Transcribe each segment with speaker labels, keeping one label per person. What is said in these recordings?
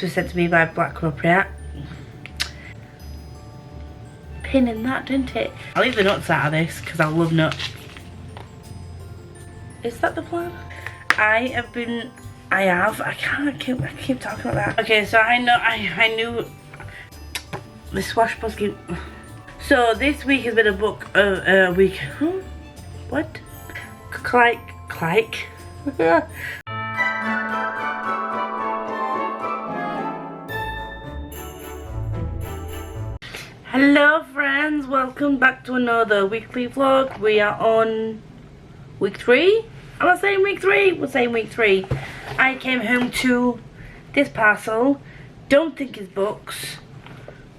Speaker 1: This was sent to me by Black Appropriate. Pinning that, didn't it? I'll leave the nuts out of this because I love nuts. Is that the plan? I keep talking about that. Okay, so I knew the swashbuckling. So this week has been a book of a week. What? Clike. Hello friends, welcome back to another weekly vlog. We are on week 3. Am I saying week 3? We're saying week 3. I came home to this parcel. Don't think it's books.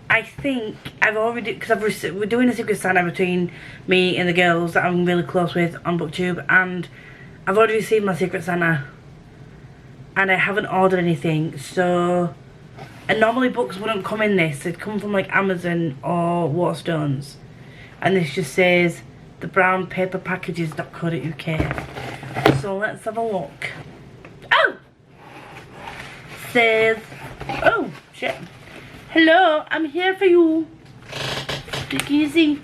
Speaker 1: I think I've already, because we're doing a Secret Santa between me and the girls that I'm really close with on Booktube, and I've already received my Secret Santa and I haven't ordered anything. So, and normally books wouldn't come in this, they'd come from like Amazon or Waterstones, and this just says the brown paper packages.co.uk. so let's have a look. Oh! Says, oh shit, hello, I'm here for you. Take it easy.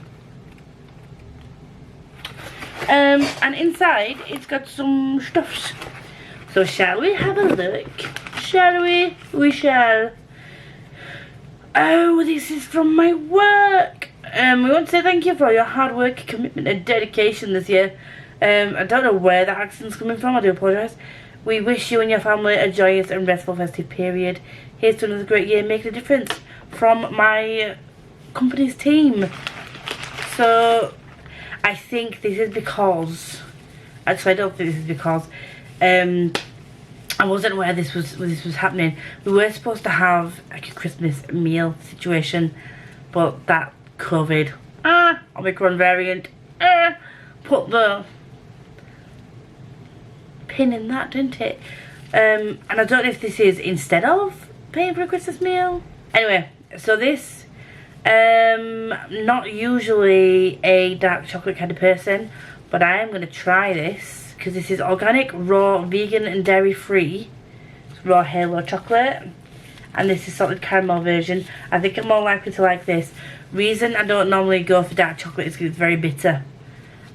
Speaker 1: And inside it's got some stuffs. So shall we have a look? Shall we? We shall. Oh, this is from my work. We want to say thank you for your hard work, commitment and dedication this year. I don't know where that accent's coming from, I do apologise. We wish you and your family a joyous and restful festive period. Here's to another great year making a difference from my company's team. So I think this is because, actually I don't think this is because I wasn't aware this was happening. We were supposed to have like a Christmas meal situation, but that COVID, Omicron variant, put the pin in that, didn't it? And I don't know if this is instead of paying for a Christmas meal. Anyway, so this, not usually a dark chocolate kind of person, but I am going to try this because this is organic, raw, vegan and dairy free. It's raw halo chocolate, and this is salted caramel version. I think I'm more likely to like this. Reason I don't normally go for dark chocolate is because it's very bitter,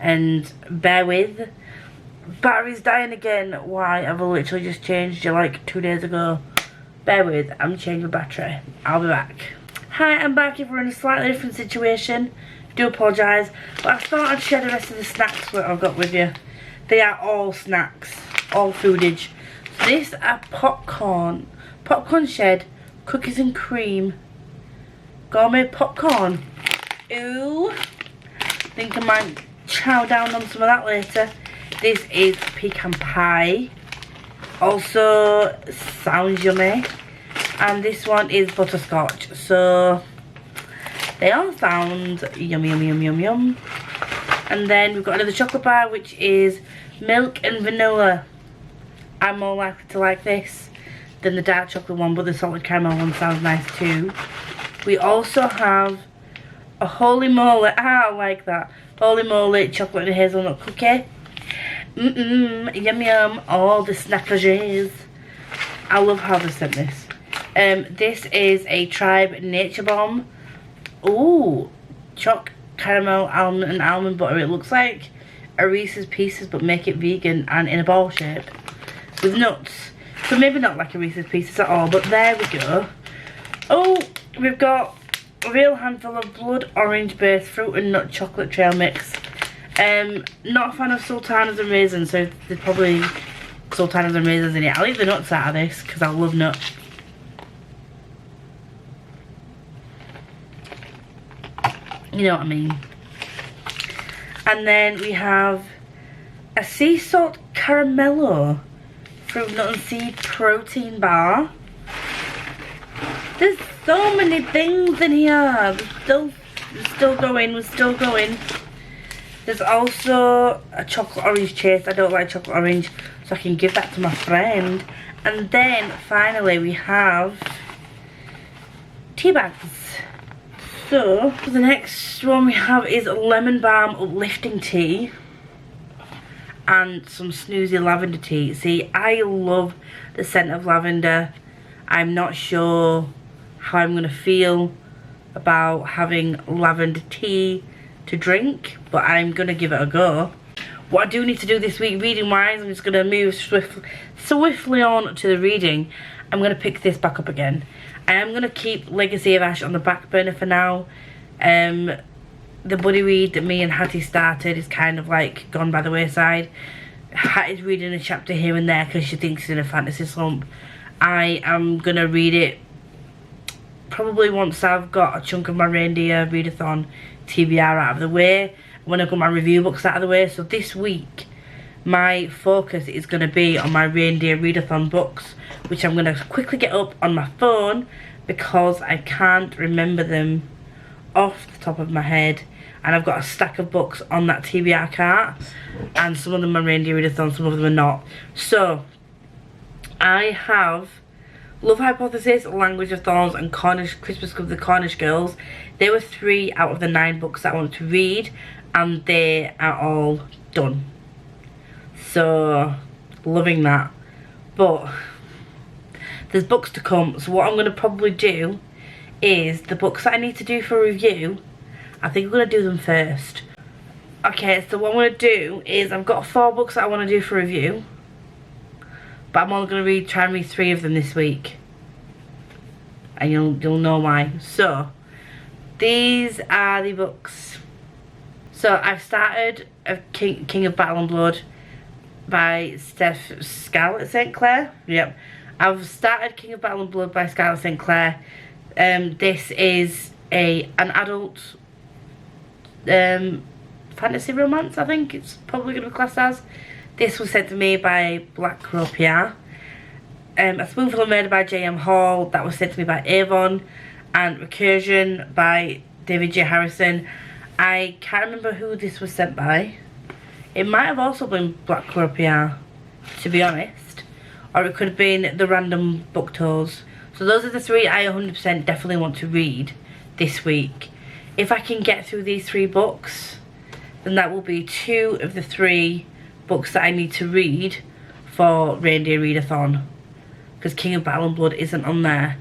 Speaker 1: and bear with. Battery's dying again. Why? I've literally just changed it like 2 days ago. Bear with, I'm changing the battery. I'll be back. Hi, I'm back if we're in a slightly different situation. Do apologise, but I thought I'd share the rest of the snacks that I've got with you. They are all snacks, all foodage. So this are popcorn shed, cookies and cream, gourmet popcorn. Ooh, think I might chow down on some of that later. This is pecan pie, also sounds yummy, and this one is butterscotch. So they all sound yummy. And then we've got another chocolate bar, which is milk and vanilla. I'm more likely to like this than the dark chocolate one, but the salted caramel one sounds nice too. We also have a holy moly, I like that, holy moly chocolate and hazelnut cookie. Yum, all the snackages. I love how they sent this. This is a Tribe Nature Bomb. Ooh, choc caramel, almond and almond butter. It looks like a Reese's Pieces, but make it vegan and in a ball shape with nuts. So maybe not like a Reese's Pieces at all, but there we go. Oh, we've got a real handful of blood orange based fruit and nut chocolate trail mix. Not a fan of sultanas and raisins, so there's probably sultanas and raisins in it. I'll leave the nuts out of this because I love nuts. You know what I mean. And then we have a sea salt caramello fruit nut and seed protein bar. There's so many things in here. We're still going. There's also a chocolate orange chase. I don't like chocolate orange, so I can give that to my friend. And then finally we have tea bags. So the next one we have is lemon balm uplifting tea and some snoozy lavender tea. See, I love the scent of lavender I'm not sure how I'm going to feel about having lavender tea to drink, but I'm going to give it a go. What I do need to do this week reading wise, I'm just going to move swiftly on to the reading. I'm going to pick this back up again. I am going to keep Legacy of Ash on the back burner for now. The buddy read that me and Hattie started is kind of like gone by the wayside. Hattie's reading a chapter here and there because she thinks she's in a fantasy slump. I am going to read it probably once I've got a chunk of my reindeer readathon TBR out of the way, when I've got my review books out of the way. So this week my focus is going to be on my reindeer readathon books, which I'm going to quickly get up on my phone because I can't remember them off the top of my head, and I've got a stack of books on that TBR cart, and some of them are reindeer readathon, some of them are not. So I have Love Hypothesis, Language of Thorns, and Christmas of the Cornish Girls. They were 3 out of the 9 books that I wanted to read, and they are all done. So, loving that. But there's books to come, so what I'm going to probably do is the books that I need to do for review, I think I'm going to do them first. Okay, so what I'm going to do is I've got 4 books that I want to do for review, but I'm only going to try and read 3 of them this week, and you'll know why. So these are the books. So I've started King of Battle and Blood by Scarlett St. Clair. Yep, I've started King of Battle and Blood by Scarlett St. Clair. This is an adult fantasy romance, I think it's probably going to be classed as. This was sent to me by Black Crow PR. A Spoonful of Murder by J.M. Hall, that was sent to me by Avon. And Recursion by David J. Harrison. I can't remember who this was sent by. It might have also been Black Crow PR, to be honest. Or it could have been the random book tours. So those are the 3 I 100% definitely want to read this week. If I can get through these 3 books, then that will be 2 of the 3 books that I need to read for Reindeer Readathon, because King of Battle and Blood isn't on there.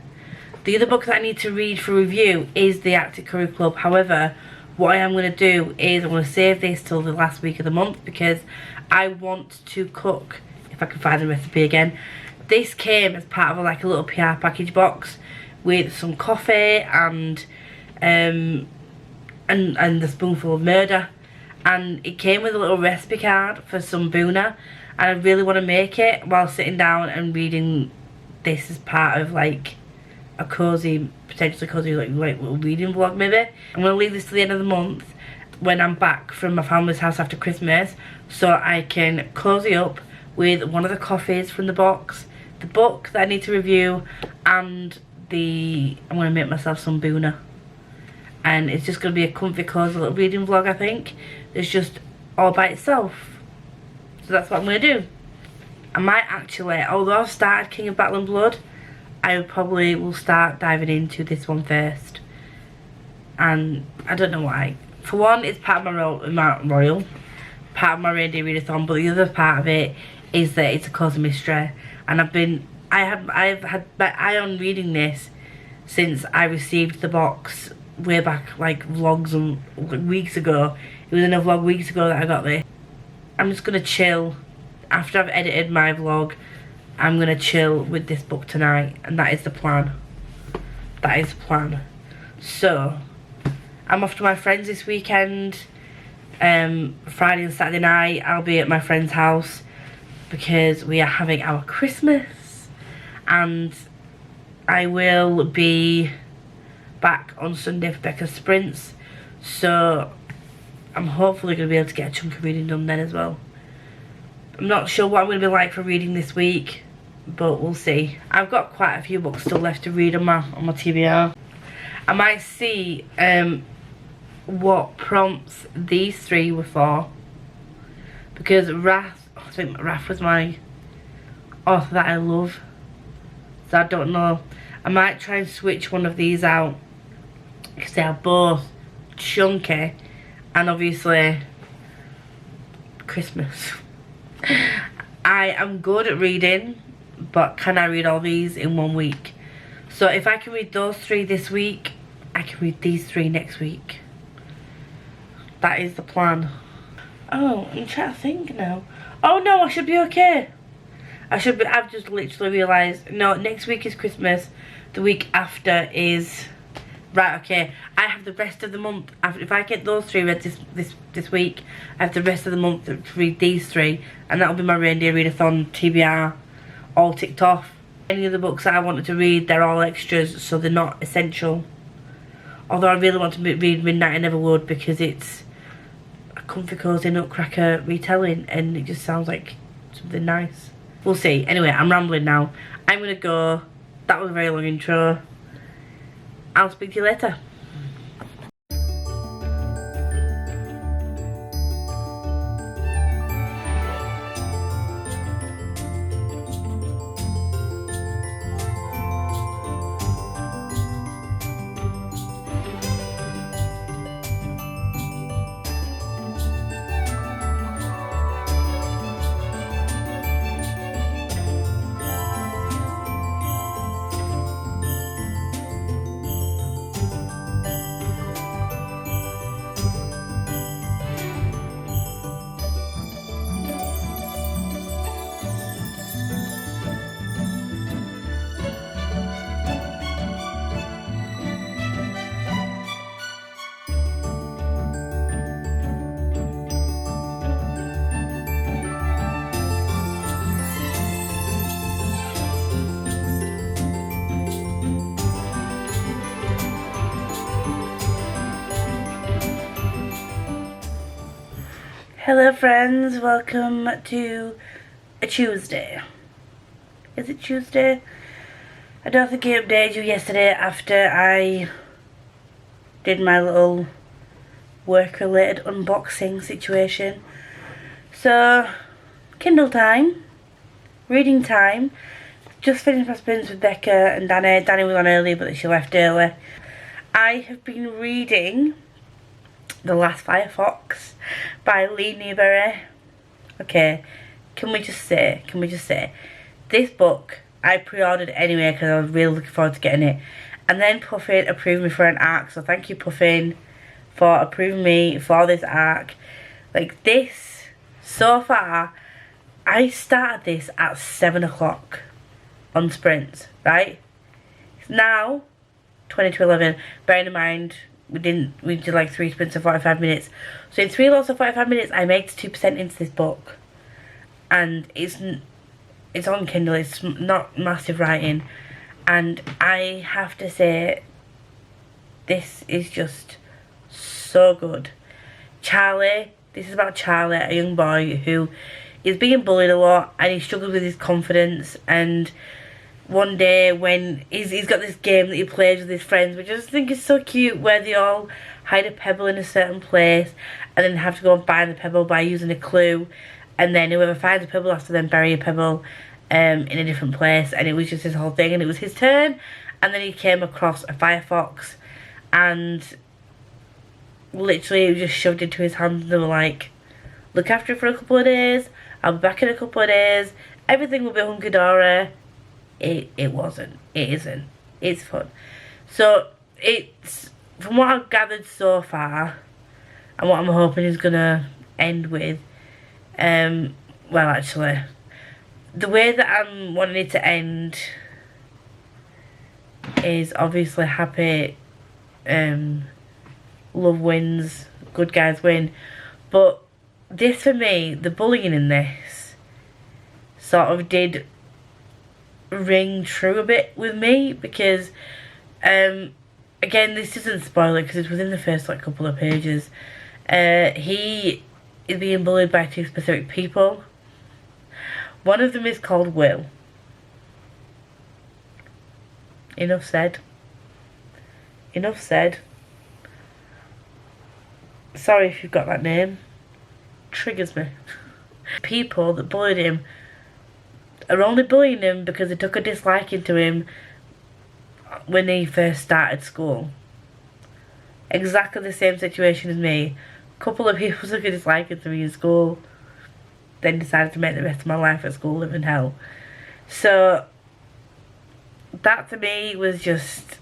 Speaker 1: The other book that I need to read for review is the Arctic Curry Club. However, what I am going to do is I'm going to save this till the last week of the month, because I want to cook, if I can find the recipe again. This came as part of like a little PR package box with some coffee and the Spoonful of Murder, and it came with a little recipe card for some boona, and I really want to make it while sitting down and reading this as part of like a cozy, potentially cozy like little reading vlog maybe. I'm going to leave this to the end of the month when I'm back from my family's house after Christmas, so I can cozy up with one of the coffees from the box, the book that I need to review, and I'm going to make myself some boona. And it's just going to be a comfy, cozy little reading vlog, I think. It's just all by itself. So that's what I'm going to do. I might actually, although I've started King of Battle and Blood, I probably will start diving into this one first. And I don't know why. For one, it's part of part of my reindeer readathon, but the other part of it is that it's a cozy mystery. And I've had my eye on reading this since I received the box way back, like vlogs and weeks ago. It was in a vlog weeks ago that I got this. I'm just gonna chill after I've edited my vlog. I'm gonna chill with this book tonight, and that is the plan. That is the plan. So I'm off to my friends this weekend. Friday and Saturday night I'll be at my friend's house because we are having our Christmas, and I will be back on Sunday for Becca's sprints, so I'm hopefully going to be able to get a chunk of reading done then as well. I'm not sure what I'm going to be like for reading this week, but we'll see. I've got quite a few books still left to read on my TBR. I might see what prompts these 3 were for, because Wrath, I think Wrath was my author that I love, so I don't know. I might try and switch one of these out because they are both chunky and obviously Christmas. I am good at reading, but can I read all these in 1 week? So if I can read those 3 this week, I can read these 3 next week. That is the plan. Oh, I'm trying to think now. Oh no, I should be okay. I've just literally realised, no, next week is Christmas. The week after is, right, okay. I have the rest of the month. If I get those 3 read this week, I have the rest of the month to read these 3. And that'll be my reindeer readathon, TBR, all ticked off. Any of the books that I wanted to read, they're all extras, so they're not essential. Although I really want to read Midnight I Never Would, because it's a comfy, cozy, nutcracker retelling, and it just sounds like something nice. We'll see. Anyway, I'm rambling now. I'm gonna go. That was a very long intro. I'll speak to you later. Hello friends, welcome to a Tuesday. Is it Tuesday? I don't think I updated you yesterday after I did my little work related unboxing situation. So, Kindle time, reading time. Just finished my sprints with Becca and Danny. Danny was on early but she left early. I have been reading The Last Firefox by Lee Newberry. Okay, can we just say, this book I pre-ordered anyway because I was really looking forward to getting it. And then Puffin approved me for an arc, so thank you Puffin for approving me for this arc. Like this, so far, I started this at 7 o'clock on sprints, right? It's now 20 to 11, bearing in mind we did like 3 sprints of 45 minutes. So in 3 lots of 45 minutes, I made 2% into this book. And it's on Kindle, it's not massive writing. And I have to say, this is just so good. Charlie, this is about Charlie, a young boy who is being bullied a lot and he struggles with his confidence. And one day when he's got this game that he plays with his friends, which I just think is so cute, where they all hide a pebble in a certain place and then have to go and find the pebble by using a clue, and then whoever finds the pebble has to then bury a pebble in a different place. And it was just this whole thing, and it was his turn, and then he came across a firefox and literally it was just shoved into his hands and they were like, look after it for a couple of days, I'll be back in a couple of days, everything will be hunky-dory. It wasn't. It isn't. It's fun. So, it's, from what I've gathered so far, and what I'm hoping is going to end with, well actually, the way that I'm wanting it to end is obviously happy, love wins, good guys win, but this for me, the bullying in this, sort of did ring true a bit with me, because again, this isn't spoiler because it's within the first like couple of pages. He is being bullied by 2 specific people. One of them is called Will. Enough said. Enough said. Sorry if you've got that name. Triggers me. People that bullied him are only bullying him because they took a disliking to him when he first started school. Exactly the same situation as me. A couple of people took a disliking to me in school, then decided to make the rest of my life at school live in hell. So that to me was just,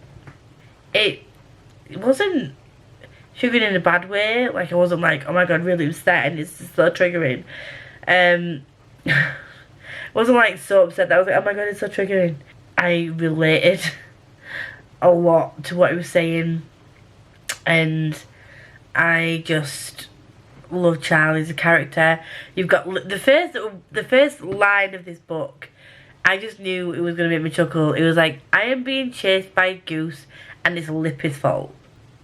Speaker 1: it wasn't triggering in a bad way. Like, I wasn't like, oh my god, really upset and it's so triggering. Wasn't like so upset that I was like, oh my god, it's so triggering. I related a lot to what he was saying, and I just love Charlie as a character. You've got the first line of this book, I just knew it was going to make me chuckle. It was like, I am being chased by a goose and it's Lippy's fault.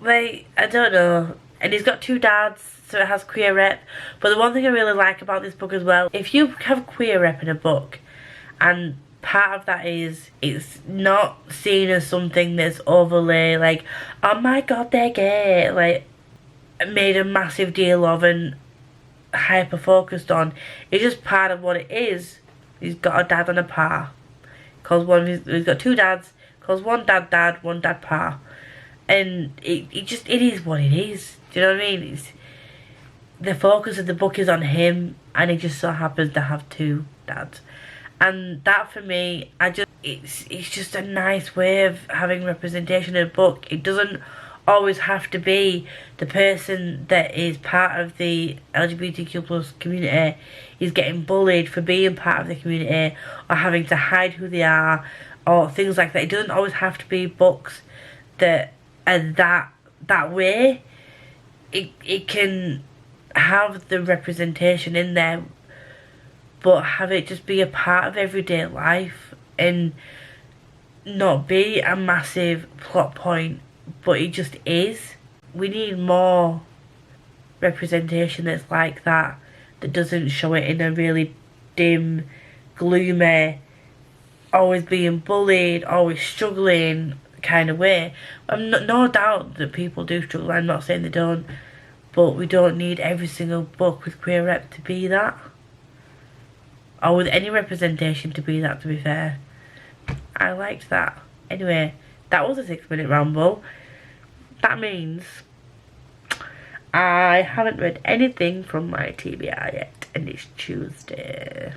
Speaker 1: Like, I don't know. And he's got 2 dads, so it has queer rep. But the one thing I really like about this book as well, if you have queer rep in a book, and part of that is it's not seen as something that's overly like, oh my god, they're gay, like made a massive deal of and hyper focused on. It's just part of what it is. He's got a dad and a pa. He's got 2 dads. Calls one dad, one dad pa. And it is what it is. Do you know what I mean? The focus of the book is on him, and he just so happens to have 2 dads. And that for me, it's just a nice way of having representation in a book. It doesn't always have to be the person that is part of the LGBTQ plus community is getting bullied for being part of the community or having to hide who they are or things like that. It doesn't always have to be books that are that way. It can have the representation in there, but have it just be a part of everyday life and not be a massive plot point, but it just is. We need more representation that's like that doesn't show it in a really dim, gloomy, always being bullied, always struggling kind of way. No doubt that people do struggle, I'm not saying they don't, but we don't need every single book with queer rep to be that. Or with any representation to be that, to be fair. I liked that. Anyway, that was a 6-minute ramble. That means I haven't read anything from my TBR yet, and it's Tuesday.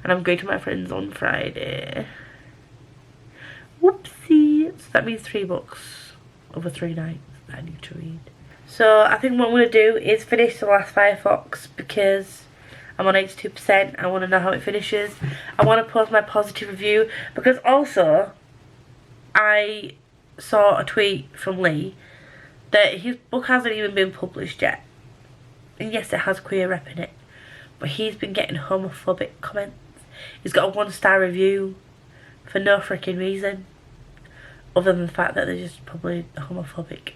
Speaker 1: And I'm going to my friends on Friday. Whoopsie. So that means 3 books over 3 nights that I need to read. So I think what I'm going to do is finish The Last Firefox because I'm on 82%. I want to know how it finishes. I want to post my positive review because also I saw a tweet from Lee that his book hasn't even been published yet. And yes, it has queer rep in it, but he's been getting homophobic comments. He's got a 1-star review for no freaking reason other than the fact that they're just probably homophobic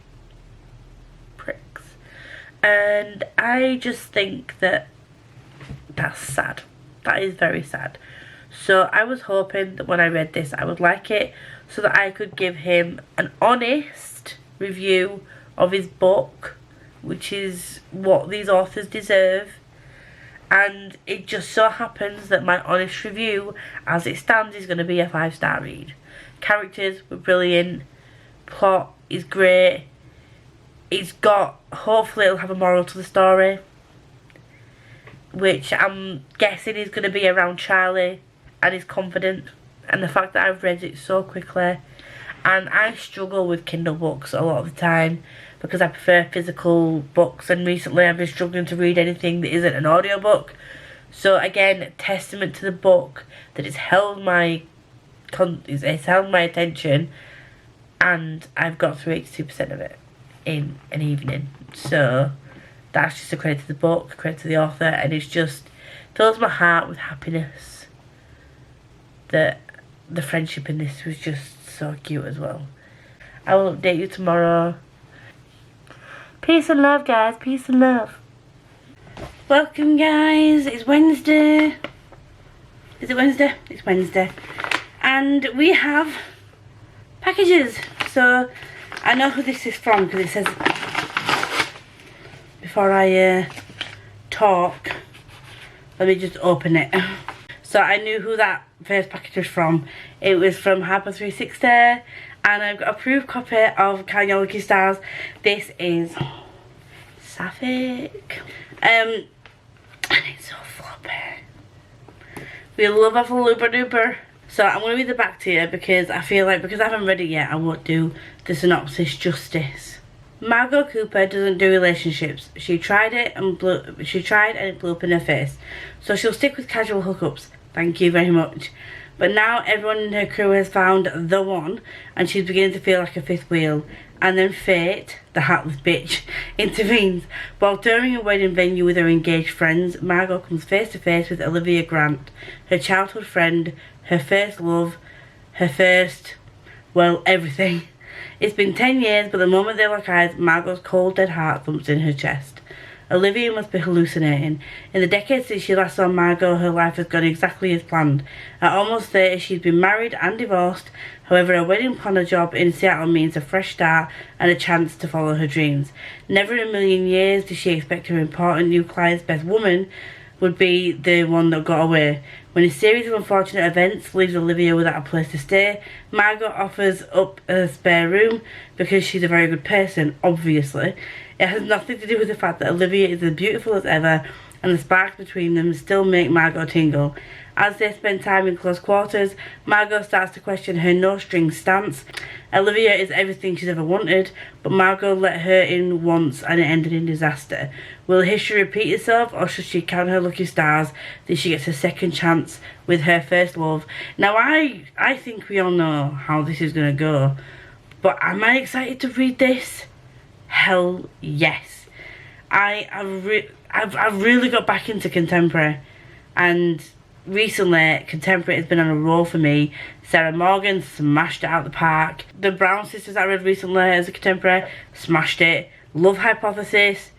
Speaker 1: pricks. And I just think that that's sad. That is very sad. So I was hoping that when I read this I would like it so that I could give him an honest review of his book, which is what these authors deserve. And it just so happens that my honest review as it stands is going to be a 5-star read. Characters were brilliant, plot is great, it's got, hopefully it'll have a moral to the story, which I'm guessing is going to be around Charlie and his confidence and the fact that I've read it so quickly. And I struggle with Kindle books a lot of the time because I prefer physical books, and recently I've been struggling to read anything that isn't an audiobook. So again, testament to the book that it's held my attention, and I've got through 82% of it in an evening. So that's just a credit to the book, a credit to the author, and it's just fills my heart with happiness that the friendship in this was just so cute as well. I will update you tomorrow. Peace and love, guys. Peace and love. Welcome, guys. It's Wednesday. Is it Wednesday? It's Wednesday. And we have packages. So I know who this is from because it says, before I talk, let me just open it. So I knew who that first package was from. It was from Harper 360, and I've got a proof copy of Can't Get Lucky Stars. This is Sapphic, and it's so floppy. We love a Looper Duper So I'm going to read the back to you because I feel like, because I haven't read it yet, I won't do the synopsis justice. Margot Cooper doesn't do relationships. She tried and it blew up in her face. So she'll stick with casual hookups. Thank you very much. But now everyone in her crew has found the one, and she's beginning to feel like a fifth wheel. And then fate, the heartless bitch, intervenes. While touring a wedding venue with her engaged friends, Margot comes face to face with Olivia Grant, her childhood friend, her first love, her first, well, everything. It's been 10 years, but the moment they lock eyes, Margot's cold, dead heart thumps in her chest. Olivia must be hallucinating. In the decades since she last saw Margot, her life has gone exactly as planned. At almost 30, she's been married and divorced. However, her wedding planner job in Seattle means a fresh start and a chance to follow her dreams. Never in a million years did she expect her important new client's best woman would be the one that got away. When a series of unfortunate events leaves Olivia without a place to stay, Margot offers up a spare room because she's a very good person, obviously. It has nothing to do with the fact that Olivia is as beautiful as ever, and the sparks between them still make Margot tingle. As they spend time in close quarters, Margot starts to question her no-strings stance. Olivia is everything she's ever wanted, but Margot let her in once and it ended in disaster. Will history repeat itself, or should she count her lucky stars that she gets a second chance with her first love? Now, I think we all know how this is going to go, but am I excited to read this? Hell yes. I've really got back into contemporary, and recently contemporary has been on a roll for me. Sarah Morgan smashed it out the park. The Brown Sisters I read recently as a contemporary, smashed it. Love Hypothesis,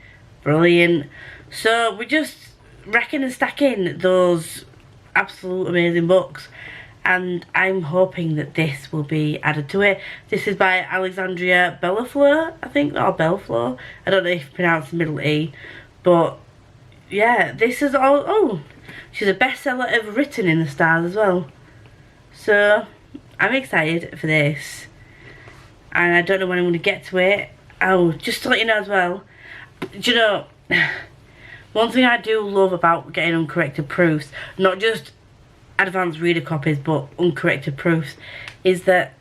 Speaker 1: brilliant. So we just reckon and stacking those absolute amazing books, and I'm hoping that this will be added to it. This is by Alexandria Bellafleur, I think, or Bellafleur. I don't know if you pronounce the middle E, but yeah, this is all. Oh, she's a bestseller ever written in the stars as well. So I'm excited for this, and I don't know when I'm going to get to it. Oh, just to let you know as well, do you know, one thing I do love about getting uncorrected proofs, not just advanced reader copies but uncorrected proofs, is that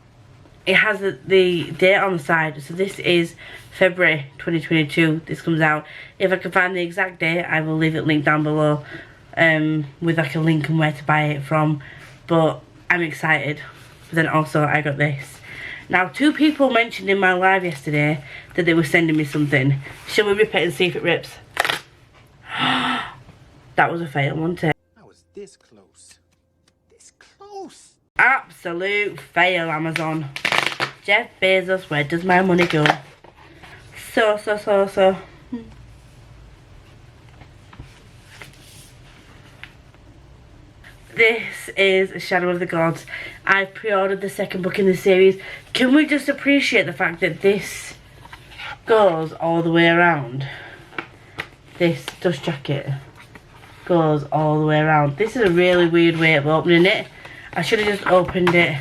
Speaker 1: it has the date on the side. So this is February 2022 this comes out. If I can find the exact date, I will leave it linked down below, with like a link and where to buy it from. But I'm excited. But then also I got this. Now, 2 people mentioned in my live yesterday that they were sending me something. Shall we rip it and see if it rips? That was a fail, wasn't it?
Speaker 2: I was this close. This close.
Speaker 1: Absolute fail, Amazon. Jeff Bezos, where does my money go? So. This is Shadow of the Gods. I've pre-ordered the second book in the series. Can we just appreciate the fact that this goes all the way around? This dust jacket goes all the way around. This is a really weird way of opening it. I should have just opened it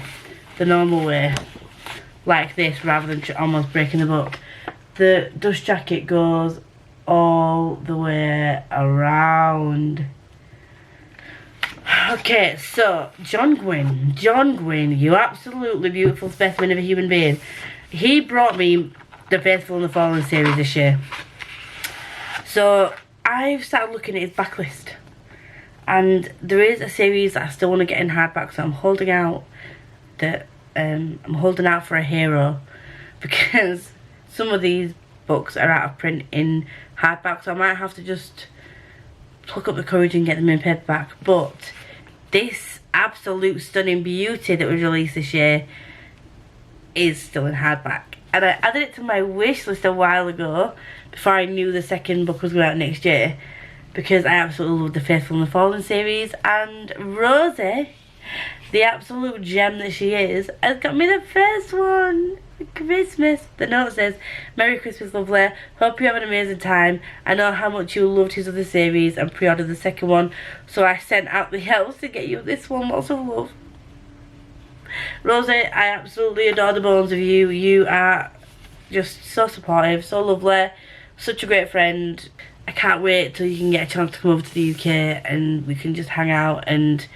Speaker 1: the normal way, like this, rather than almost breaking the book. The dust jacket goes all the way around. Okay, so John Gwynne, you absolutely beautiful specimen of a human being. He brought me the Faithful and the Fallen series this year. So I've started looking at his backlist, and there is a series that I still want to get in hardback, so I'm holding out for a hero, because some of these books are out of print in hardback, so I might have to just pluck up the courage and get them in paperback. But this absolute stunning beauty that was released this year is still in hardback, and I added it to my wish list a while ago before I knew the second book was going out next year, because I absolutely love the Faithful and the Fallen series, and Rosie, the absolute gem that she is, has got me the first one for Christmas. The note says, "Merry Christmas, lovely. Hope you have an amazing time. I know how much you loved his other series and pre-ordered the second one, so I sent out the elves to get you this one. Lots of love." Rosie, I absolutely adore the bones of you. You are just so supportive, so lovely, such a great friend. I can't wait till you can get a chance to come over to the UK and we can just hang out and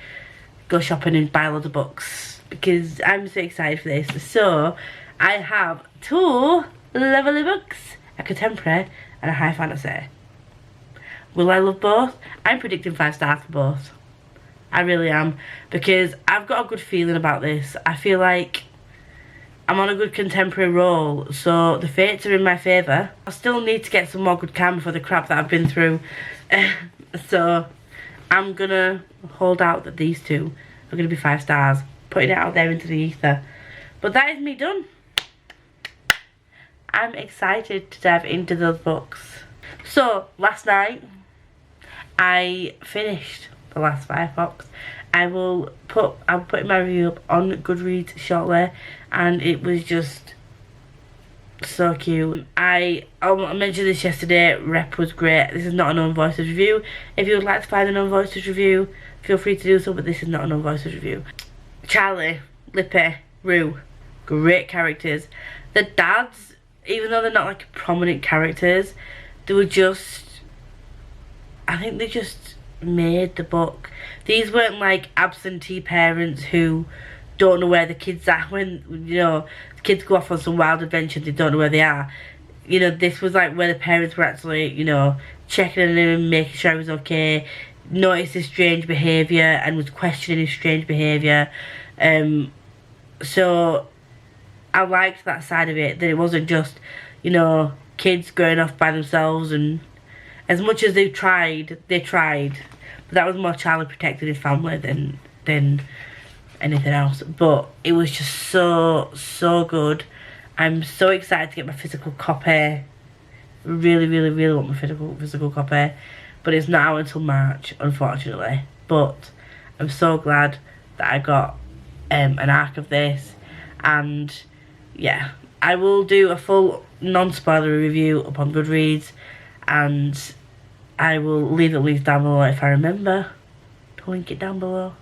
Speaker 1: go shopping and buy loads of books because I'm so excited for this. So I have 2 lovely books, a contemporary and a high fantasy. Will I love both? I'm predicting 5 stars for both. I really am, because I've got a good feeling about this. I feel like I'm on a good contemporary roll, so the fates are in my favour. I still need to get some more good karma for the crap that I've been through. So I'm gonna hold out that these 2 are gonna be 5 stars, putting it out there into the ether. But that is me done. I'm excited to dive into those books. So last night I finished the last 5 books. I'm putting my review up on Goodreads shortly, and it was just so cute. I mentioned this yesterday, rep was great. This is not an own voices review. If you would like to find an own voices review, feel free to do so, but this is not an own voices review. Charlie, Lippy, Rue, great characters. The dads, even though they're not like prominent characters, they were just, I think they just made the book. These weren't like absentee parents who don't know where the kids are when, you know, the kids go off on some wild adventure, they don't know where they are. You know, this was like where the parents were actually, you know, checking on him and making sure he was okay, noticed his strange behaviour and was questioning his strange behaviour. So I liked that side of it, that it wasn't just, you know, kids going off by themselves, and as much as they tried, but that was more Charlie protecting his family than anything else. But it was just so good. I'm so excited to get my physical copy. Really want my physical copy, but it's not out until March, unfortunately. But I'm so glad that I got an arc of this, and yeah, I will do a full non-spoiler review upon Goodreads, and I will leave the link down below if I remember to link it down below.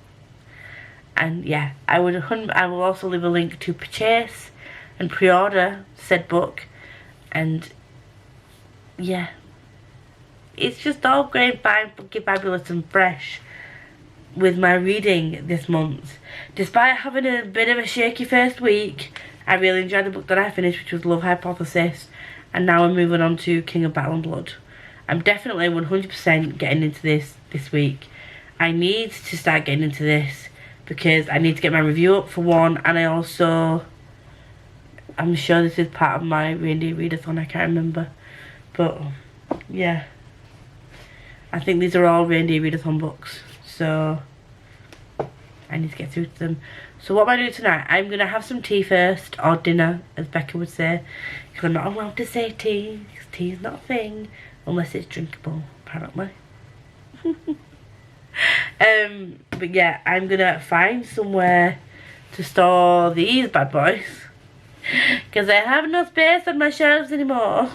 Speaker 1: And yeah, I will also leave a link to purchase and pre-order said book. And yeah, it's just all great, funky, fabulous and fresh with my reading this month. Despite having a bit of a shaky first week, I really enjoyed the book that I finished, which was Love Hypothesis, and now we're moving on to King of Battle and Blood. I'm definitely 100% getting into this week. I need to start getting into this because I need to get my review up for one, and I'm sure this is part of my reindeer readathon, I can't remember. But yeah, I think these are all reindeer readathon books, so I need to get through to them. So what am I doing tonight? I'm going to have some tea first, or dinner, as Becca would say, because I'm not allowed to say tea, because tea is not a thing, unless it's drinkable, apparently. But yeah, I'm going to find somewhere to store these bad boys, because I have no space on my shelves anymore.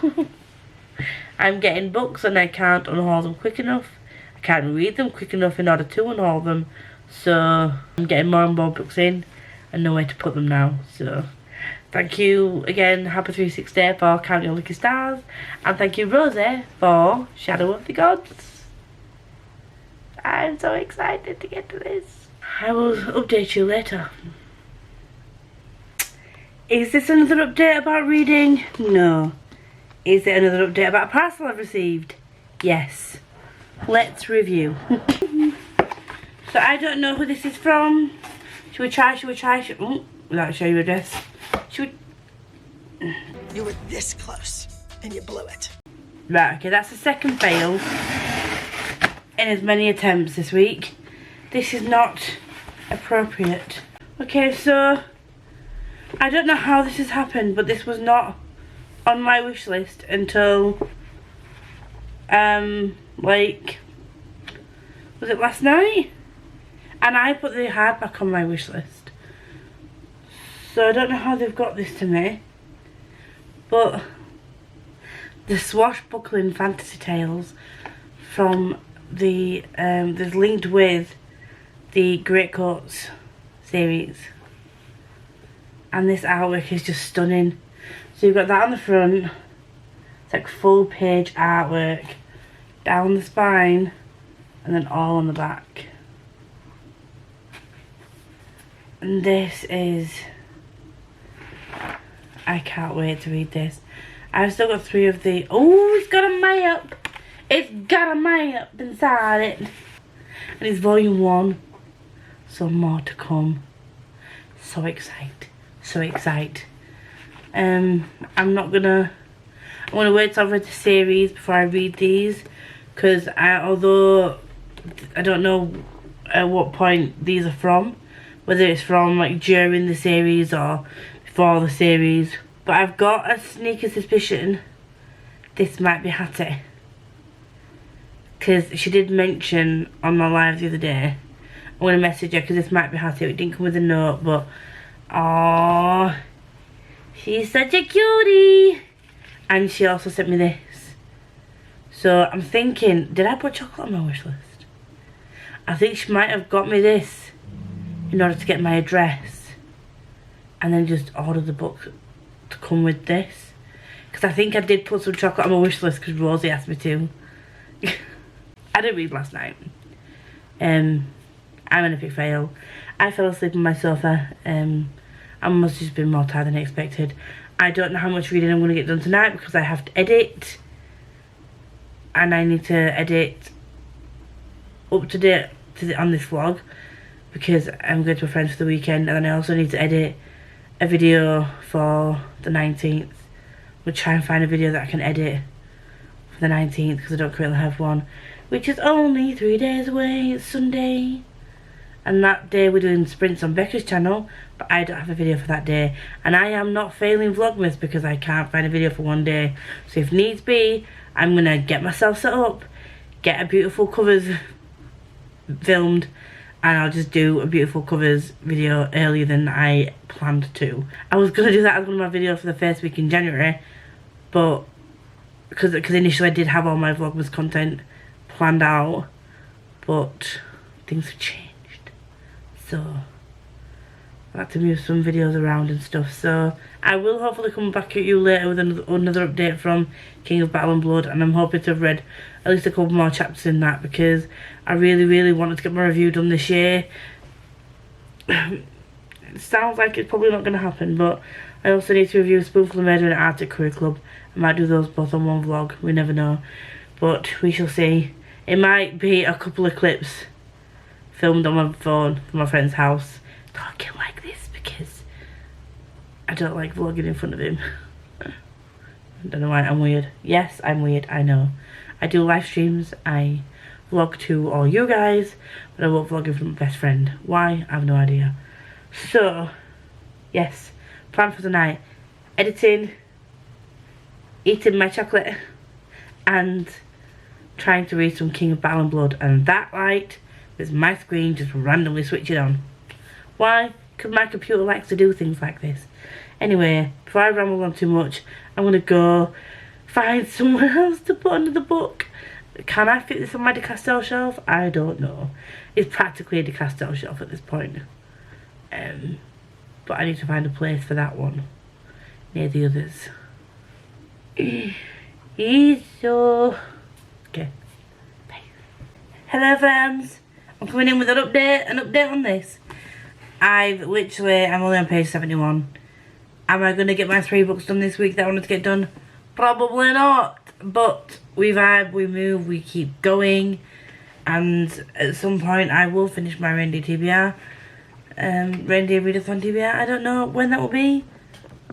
Speaker 1: I'm getting books and I can't unhaul them quick enough. I can't read them quick enough in order to unhaul them. So I'm getting more and more books in and nowhere to put them now. So thank you again, Happy 360 for counting your lucky stars, and thank you Rosie for Shadow of the Gods. I'm so excited to get to this. I will update you later. Is this another update about reading? No. Is it another update about a parcel I've received? Yes. Let's review. So I don't know who this is from. Should we try? Oh, without showing your address. Should we?
Speaker 3: You were this close, and you blew it.
Speaker 1: Right, okay, that's the second fail in as many attempts this week. This is not appropriate. Okay, so I don't know how this has happened, but this was not on my wish list until like, was it last night? And I put the hardback on my wish list. So I don't know how they've got this to me, but the swashbuckling fantasy tales from the that's linked with the Greatcoats series, and this artwork is just stunning. So you've got that on the front, it's like full page artwork down the spine, and then all on the back. And this is... I can't wait to read this. I've still got 3 of the... Oh, it's got a map! It's got a map inside it. And it's volume 1. So more to come. So excited. So excited. I'm not gonna... I want to wait till I've read the series before I read these. Because although I don't know at what point these are from. Whether it's from like during the series or before the series. But I've got a sneaky suspicion this might be Hattie. Because she did mention on my live the other day. I'm going to message her because this might be Hattie. It didn't come with a note, but... Aww. She's such a cutie. And she also sent me this. So I'm thinking, did I put chocolate on my wish list? I think she might have got me this in order to get my address. And then just order the book to come with this. Because I think I did put some chocolate on my wish list because Rosie asked me to. I didn't read last night. I'm an epic fail. I fell asleep on my sofa. I must have just been more tired than I expected. I don't know how much reading I'm going to get done tonight because I have to edit. And I need to edit up to date on this vlog. Because I'm going to a friend's for the weekend. And then I also need to edit a video for the 19th. We'll try and find a video that I can edit for the 19th because I don't currently have one. Which is only 3 days away. It's Sunday. And that day we're doing sprints on Becca's channel. But I don't have a video for that day. And I am not failing vlogmas because I can't find a video for one day. So if needs be, I'm going to get myself set up. Get a beautiful covers filmed. And I'll just do a beautiful covers video earlier than I planned to. I was going to do that as one of my videos for the first week in January. But because initially I did have all my vlogmas content planned out. But things have changed. So I have to move some videos around and stuff. So I will hopefully come back at you later with another update from King of Battle and Blood. And I'm hoping to have read at least a couple more chapters in that. Because I really, really wanted to get my review done this year. It sounds like it's probably not going to happen. But I also need to review Spoonful of Murder and Arctic Career Club. I might do those both on one vlog. We never know. But we shall see. It might be a couple of clips filmed on my phone from my friend's house. Talking like this because I don't like vlogging in front of him. I don't know why I'm weird. Yes, I'm weird, I know. I do live streams, I vlog to all you guys, but I won't vlog in front of my best friend. Why? I have no idea. So, yes, plan for tonight. Editing, eating my chocolate, and trying to read some King of Battle and Blood. And that light is my screen just randomly switching on. Why? Because my computer likes to do things like this. Anyway, before I ramble on too much, I'm going to go find somewhere else to put under the book. Can I fit this on my decastel shelf? I don't know. It's practically a decastel shelf at this point. But I need to find a place for that one near the others. So, okay. Bye. Hello fans. I'm coming in with an update on this. I'm only on page 71. Am I going to get my 3 books done this week that I wanted to get done? Probably not. But we vibe, we move, we keep going. And at some point I will finish my reindeer TBR. Reindeer readathon TBR. I don't know when that will be.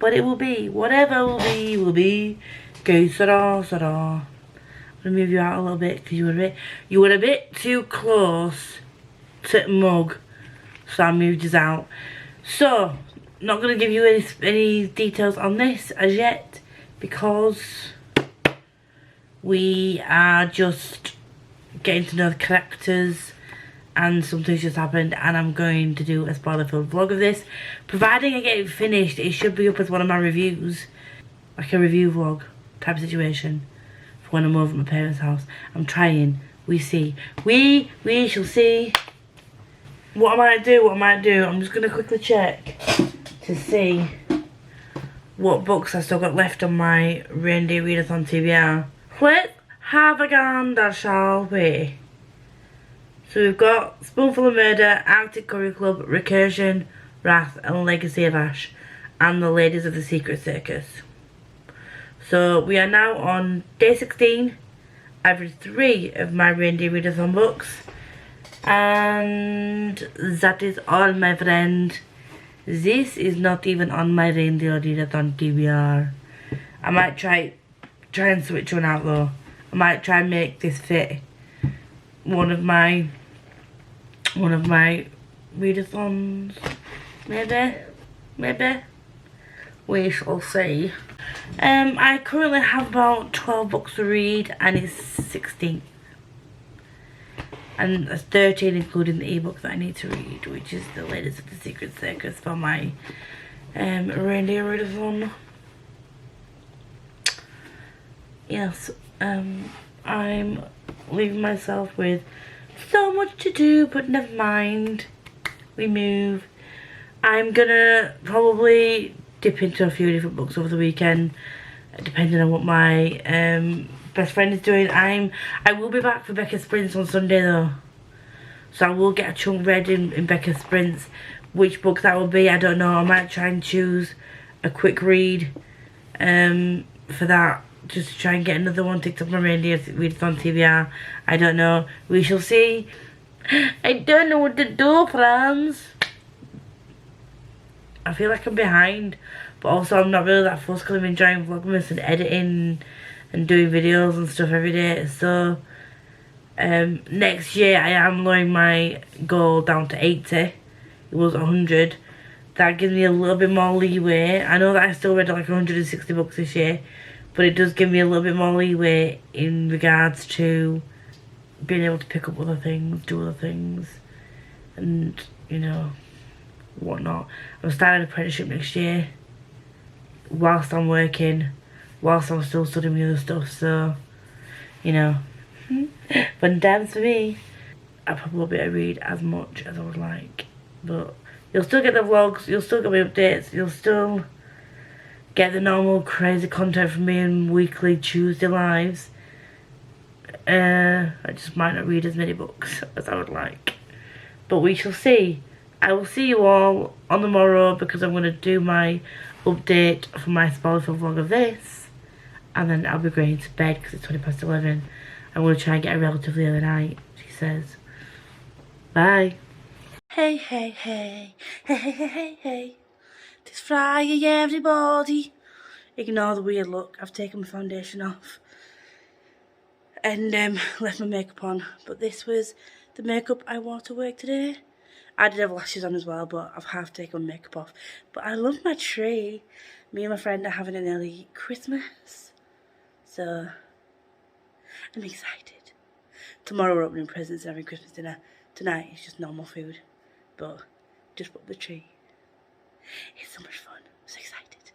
Speaker 1: But it will be. Whatever will be. Okay, ta-da. I'm going to move you out a little bit because you were a bit too close to the mug. So I moved you out. So, not going to give you any details on this as yet. Because we are just getting to know the characters. And something's just happened. And I'm going to do a spoiler-filled vlog of this. Providing I get it finished, it should be up as one of my reviews. Like a review vlog type of situation. For when I'm over at my parents' house. I'm trying. We see. We shall see. What I might do, I'm just going to quickly check to see what books I still got left on my reindeer readathon TBR. Let's have a gander, shall we? So we've got Spoonful of Murder, Arctic Curry Club, Recursion, Wrath and Legacy of Ash, and The Ladies of the Secret Circus. So we are now on day 16. I've read 3 of my reindeer readathon books, and that is all, my friend. This is not even on my reindeer readathon TBR. I might try and switch one out though. I might try and make this fit one of my readathons. Maybe. We shall see. I currently have about 12 books to read, and it's 16. And that's 13 including the ebook that I need to read, which is The Ladies of the Secret Circus for my reindeer readathon. Yes, I'm leaving myself with so much to do, but never mind. We move. I'm gonna probably dip into a few different books over the weekend, depending on what my best friend is doing. I will be back for Becca Sprints on Sunday though, so I will get a chunk read in Becca Sprints. Which book that will be, I don't know. I might try and choose a quick read for that, just to try and get another one ticked up my reindeer readathon TBR. I don't know. We shall see. I don't know what to do, friends. I feel like I'm behind, but also I'm not really that fussed because I'm enjoying vlogmas and editing and doing videos and stuff every day. So next year I am lowering my goal down to 80. It was 100. That gives me a little bit more leeway. I know that I still read like 160 books this year, but it does give me a little bit more leeway in regards to being able to pick up other things, do other things, and you know, whatnot. I'm starting an apprenticeship next year whilst I'm working, whilst I'm still studying the other stuff, so you know, fun times for me. I probably won't be able to read as much as I would like, but you'll still get the vlogs, you'll still get my updates, you'll still get the normal crazy content from me in weekly Tuesday lives. I just might not read as many books as I would like, but we shall see. I will see you all on the morrow because I'm going to do my update for my spoiler-filled vlog of this, and then I'll be going to bed because it's 11:20. I'm going to try and get a relatively early night, she says. Bye. Hey. It's Friday, everybody. Ignore the weird look. I've taken my foundation off and left my makeup on, but this was the makeup I wore to work today. I did have lashes on as well, but I've half taken my makeup off. But I love my tree. Me and my friend are having an early Christmas, so I'm excited. Tomorrow we're opening presents and having Christmas dinner. Tonight it's just normal food, but just put up the tree. It's so much fun. I'm so excited.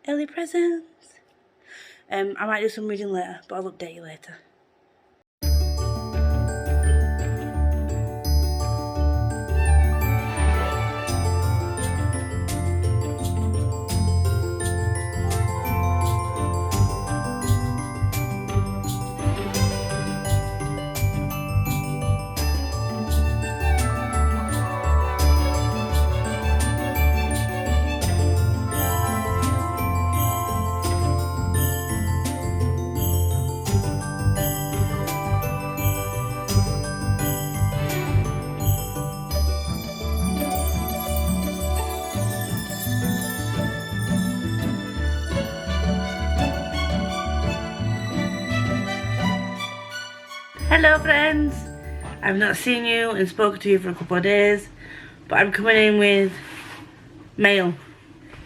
Speaker 1: Early presents. I might do some reading later, but I'll update you later. Hello friends, I've not seen you and spoken to you for a couple of days, but I'm coming in with mail.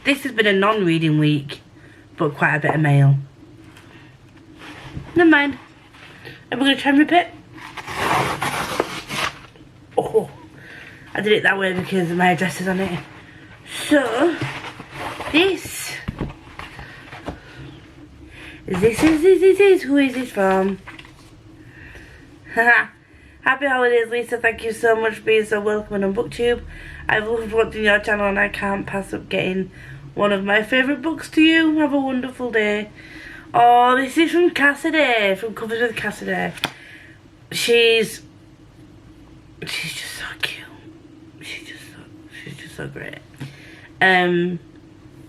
Speaker 1: This has been a non-reading week, but quite a bit of mail. Never mind. And we're going to try and rip it. Oh, I did it that way because my address is on it. So, this is, who is this from? Happy holidays, Lisa. Thank you so much for being so welcoming on Booktube. I've loved watching your channel and I can't pass up getting one of my favourite books to you. Have a wonderful day. Oh, this is from Cassidy, from Covers with Cassidy. She's just so cute. She's just so great.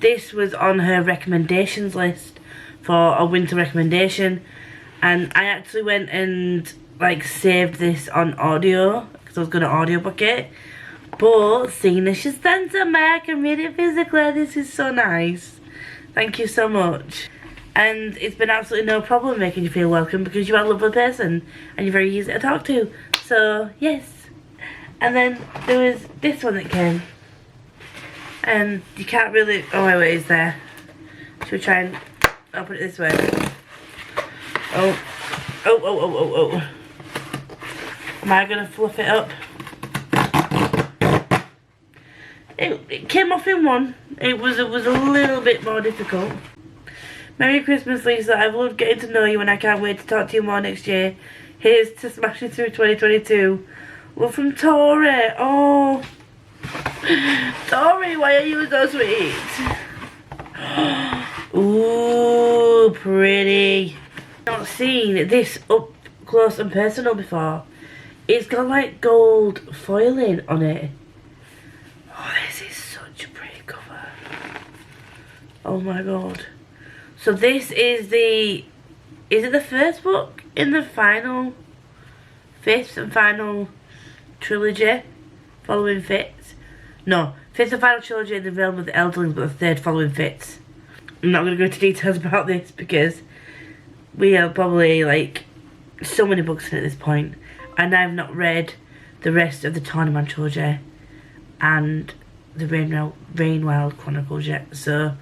Speaker 1: This was on her recommendations list for a winter recommendation, and I actually went and like saved this on audio because I was going to audiobook it, but seeing as she sent it back, I can read it physically. This is so nice. Thank you so much. And it's been absolutely no problem making you feel welcome because you are a lovely person and you're very easy to talk to. So, yes. And then there was this one that came. And you can't really... Oh, wait, it's there. Should we try and open it this way? Oh. Oh. Am I going to fluff it up? It came off in one. It was a little bit more difficult. Merry Christmas, Lisa. I've loved getting to know you and I can't wait to talk to you more next year. Here's to smashing through 2022. Love from Tori. Oh. Tori, why are you so sweet? Ooh, pretty. I've not seen this up close and personal before. It's got like gold foiling on it. Oh, this is such a pretty cover. Oh my god. So this is the... Is it the first book in the final... fifth and final trilogy? Following Fitz? No. Fifth and final trilogy in the realm of the Elderlings, but the third following Fitz. I'm not going to go into details about this because we are probably like so many books in at this point, and I've not read the rest of the Tournament trilogy and the Rainwild Chronicles yet, so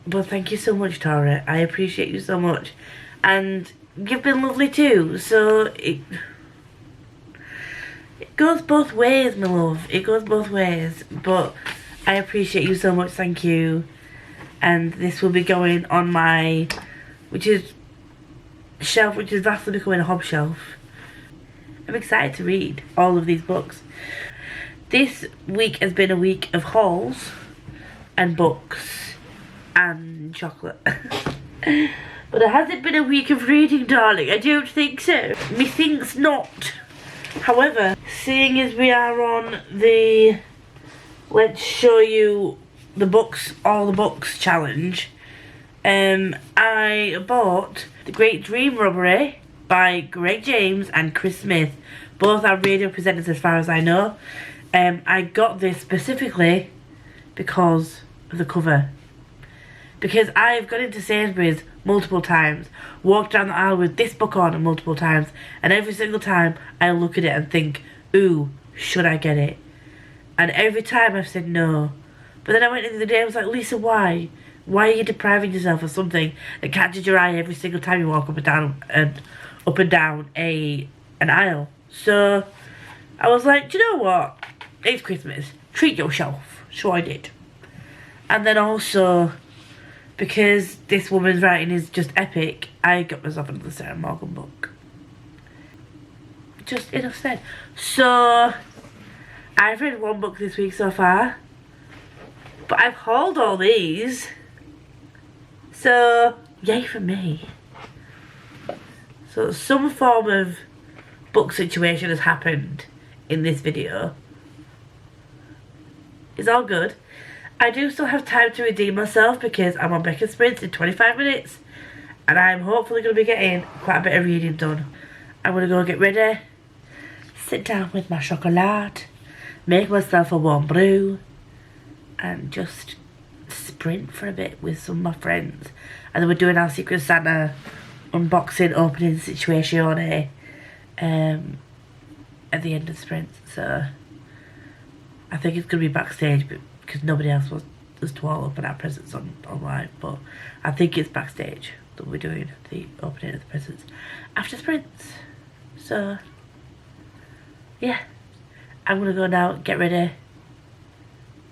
Speaker 1: but thank you so much, Tara. I appreciate you so much, and you've been lovely too, so it goes both ways, my love. It goes both ways, but I appreciate you so much. Thank you. And this will be going on my shelf, which is vastly becoming a hob shelf. I'm excited to read all of these books. This week has been a week of hauls and books and chocolate. But has it been a week of reading, darling? I don't think so. Methinks not. However, seeing as we are on the let's show you the books, all the books challenge, I bought The Great Dream Robbery by Greg James and Chris Smith. Both are radio presenters as far as I know. I got this specifically because of the cover. Because I've gone into Sainsbury's multiple times, walked down the aisle with this book on multiple times, and every single time I look at it and think, ooh, should I get it? And every time I've said no. But then I went in the other day and I was like, Lisa, why? Why are you depriving yourself of something that catches your eye every single time you walk up and down an aisle? So I was like, do you know what? It's Christmas. Treat yourself. So I did. And then also, because this woman's writing is just epic, I got myself another Sarah Morgan book. Just enough said. So I've read one book this week so far, but I've hauled all these, so yay for me. So some form of book situation has happened in this video. It's all good. I do still have time to redeem myself because I'm on Becca's Sprints in 25 minutes, and I'm hopefully going to be getting quite a bit of reading done. I'm going to go get ready, sit down with my chocolate, make myself a warm brew, and just sprint for a bit with some of my friends. And then we're doing our Secret Santa unboxing, opening situation at the end of the sprint. So I think it's going to be backstage because nobody else wants us to all open our presents online. But I think it's backstage that we're doing the opening of the presents after sprints. So yeah, I'm going to go now, get ready,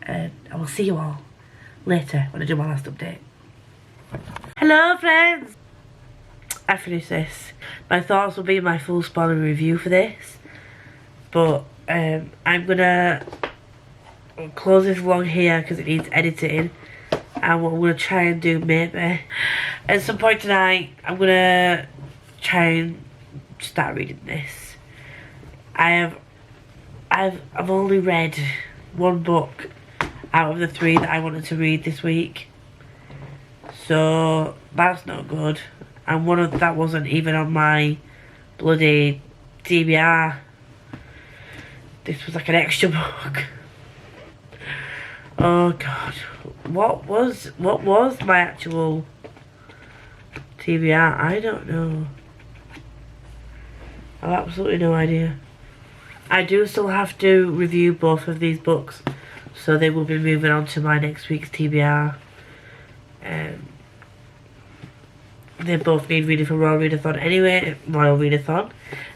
Speaker 1: and I will see you all later when I do my last update. Hello friends! I finished this. My thoughts will be in my full spoiler review for this, but I'm going to close this vlog here because it needs editing, and what I'm going to try and do maybe at some point tonight, I'm going to try and start reading this. I have I've only read one book out of the 3 that I wanted to read this week. So that's not good. And one of that wasn't even on my bloody TBR. This was like an extra book. Oh god. What was my actual TBR? I don't know. I have absolutely no idea. I do still have to review both of these books, so they will be moving on to my next week's TBR. They both need reading for Royal Readathon anyway. Royal Readathon.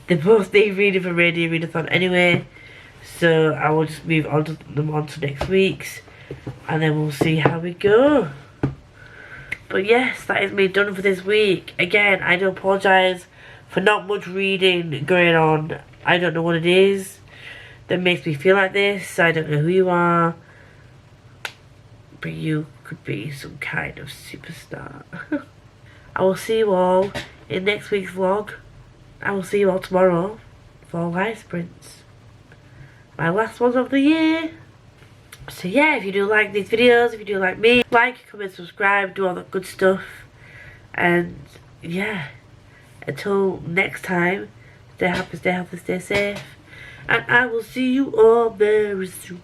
Speaker 1: They both need reading for Radio Readathon anyway. So I will just move on to them on to next week's, and then we'll see how we go. But yes, that is me done for this week. Again, I do apologise for not much reading going on. I don't know what it is that makes me feel like this. I don't know who you are, but you could be some kind of superstar. I will see you all in next week's vlog. I will see you all tomorrow for live sprints. My last ones of the year. So yeah, if you do like these videos, if you do like me, like, comment, subscribe, do all that good stuff. And yeah, until next time, stay happy, stay healthy, stay safe. And I will see you all very soon.